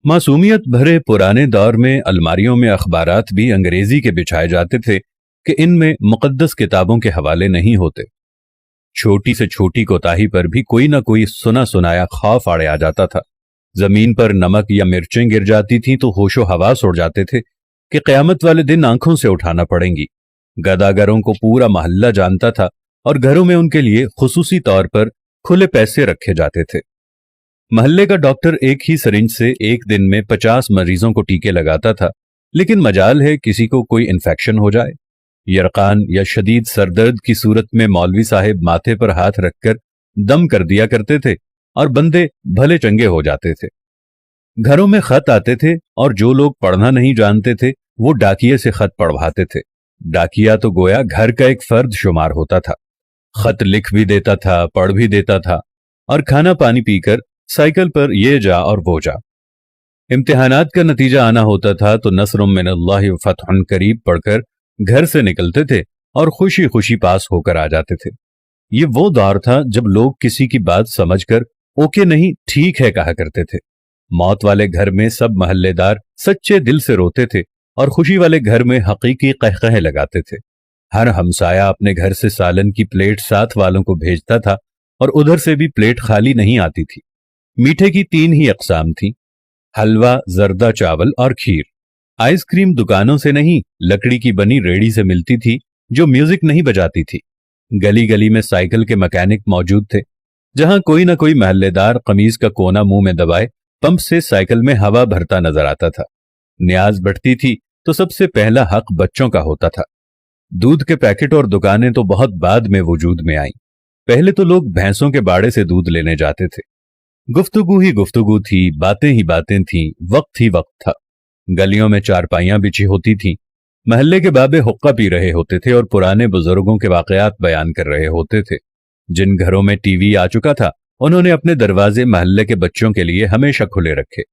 मासूमियत भरे पुराने दौर में अलमारियों में अखबारात भी अंग्रेजी के बिछाए जाते थे कि इनमें मुकद्दस किताबों के हवाले नहीं होते। छोटी से छोटी कोताही पर भी कोई ना कोई सुना सुनाया खौफ आड़े आ जाता था। जमीन पर नमक या मिर्चें गिर जाती थीं तो होशो हवास उड़ जाते थे कि क़यामत वाले दिन आंखों से उठाना पड़ेंगी। गदागरों को पूरा मोहल्ला जानता था और घरों में उनके लिए खुसूसी तौर पर खुले पैसे रखे जाते थे। मोहल्ले का डॉक्टर एक ही सिरिंज से एक दिन में 50 मरीजों को टीके लगाता था, लेकिन मजाल है किसी को कोई इन्फेक्शन हो जाए। यरकान या शदीद सरदर्द की सूरत में मौलवी साहिब माथे पर हाथ रखकर दम कर दिया करते थे और बंदे भले चंगे हो जाते थे। घरों में खत आते थे और जो लोग पढ़ना नहीं जानते थे वो डाकिये से खत पढ़वाते थे। डाकिया तो गोया घर का एक फर्द शुमार होता था। खत लिख भी देता था, पढ़ भी देता था और खाना पानी पीकर साइकिल पर ये जा और वो जा। इम्तिहानात का नतीजा आना होता था तो नस्रुम मिनल्लाहि व फतहुन करीब पढ़कर घर से निकलते थे और खुशी खुशी पास होकर आ जाते थे। ये वो दौर था जब लोग किसी की बात समझकर ओके नहीं ठीक है कहा करते थे। मौत वाले घर में सब महल्लेदार सच्चे दिल से रोते थे और खुशी वाले घर में हकीकी कहकहे लगाते थे। हर हमसाया अपने घर से सालन की प्लेट साथ वालों को भेजता था और उधर से भी प्लेट खाली नहीं आती थी। मीठे की 3 ही अकसाम थी, हलवा, जर्दा चावल और खीर। आइसक्रीम दुकानों से नहीं, लकड़ी की बनी रेड़ी से मिलती थी जो म्यूजिक नहीं बजाती थी। गली गली में साइकिल के मैकेनिक मौजूद थे। जहां कोई ना कोई महल्लेदार कमीज का कोना मुंह में दबाए पंप से साइकिल में हवा भरता नजर आता था। न्याज बढ़ती थी तो सबसे पहला हक बच्चों का होता था। दूध के पैकेट और दुकानें तो बहुत बाद में वजूद में आईं। पहले तो लोग भैंसों के बाड़े से दूध लेने जाते थे। गुफ्तगू ही गुफ्तगू थी, बातें ही बातें थीं, वक्त ही वक्त था। गलियों में चारपाइयां बिछी होती थीं। महल्ले के बाबे हुक्का पी रहे होते थे और पुराने बुजुर्गों के वाकयात बयान कर रहे होते थे। जिन घरों में टीवी आ चुका था उन्होंने अपने दरवाजे महल्ले के बच्चों के लिए हमेशा खुले रखे।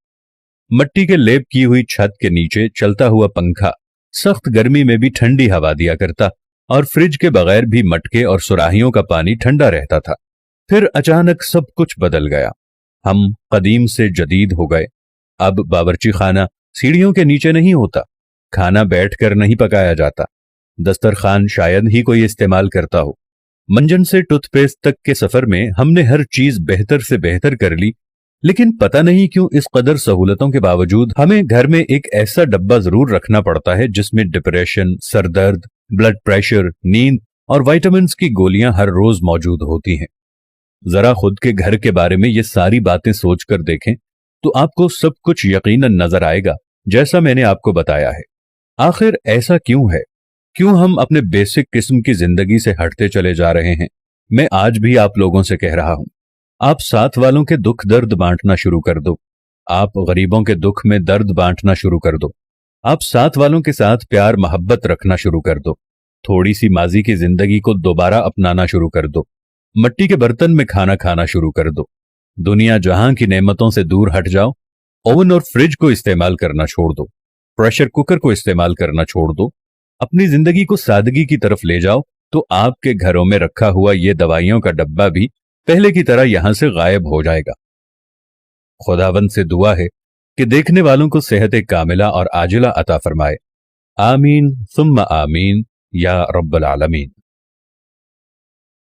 मट्टी के लेप की हुई छत के नीचे चलता हुआ पंखा सख्त गर्मी में भी ठंडी हवा दिया करता और फ्रिज के बगैर भी मटके और सुराहियों का पानी ठंडा रहता था। फिर अचानक सब कुछ बदल गया। हम कदीम से जदीद हो गए। अब बावर्ची खाना सीढ़ियों के नीचे नहीं होता, खाना बैठकर नहीं पकाया जाता, दस्तरखान शायद ही कोई इस्तेमाल करता हो। मंजन से टूथपेस्ट तक के सफर में हमने हर चीज बेहतर से बेहतर कर ली, लेकिन पता नहीं क्यों इस कदर सहूलतों के बावजूद हमें घर में एक ऐसा डब्बा जरूर रखना पड़ता है जिसमें डिप्रेशन, सरदर्द, ब्लड प्रेशर, नींद और विटामिन्स की गोलियां हर रोज मौजूद होती हैं। जरा खुद के घर के बारे में ये सारी बातें सोचकर देखें तो आपको सब कुछ यकीनन नजर आएगा जैसा मैंने आपको बताया है। आखिर ऐसा क्यों है? क्यों हम अपने बेसिक किस्म की जिंदगी से हटते चले जा रहे हैं? मैं आज भी आप लोगों से कह रहा हूं, आप साथ वालों के दुख दर्द बांटना शुरू कर दो। आप गरीबों के दुख में दर्द बांटना शुरू कर दो। आप साथ वालों के साथ प्यार मोहब्बत रखना शुरू कर दो। थोड़ी सी माजी की जिंदगी को दोबारा अपनाना शुरू कर दो। मट्टी के बर्तन में खाना खाना शुरू कर दो। दुनिया जहां की नेमतों से दूर हट जाओ। ओवन और फ्रिज को इस्तेमाल करना छोड़ दो। प्रेशर कुकर को इस्तेमाल करना छोड़ दो। अपनी जिंदगी को सादगी की तरफ ले जाओ तो आपके घरों में रखा हुआ ये दवाइयों का डब्बा भी पहले की तरह यहां से गायब हो जाएगा। खुदावंद से दुआ है कि देखने वालों को सेहत कामिला और आजिला अता फरमाए। आमीन सुम्मा आमीन या रब्बल आलमीन।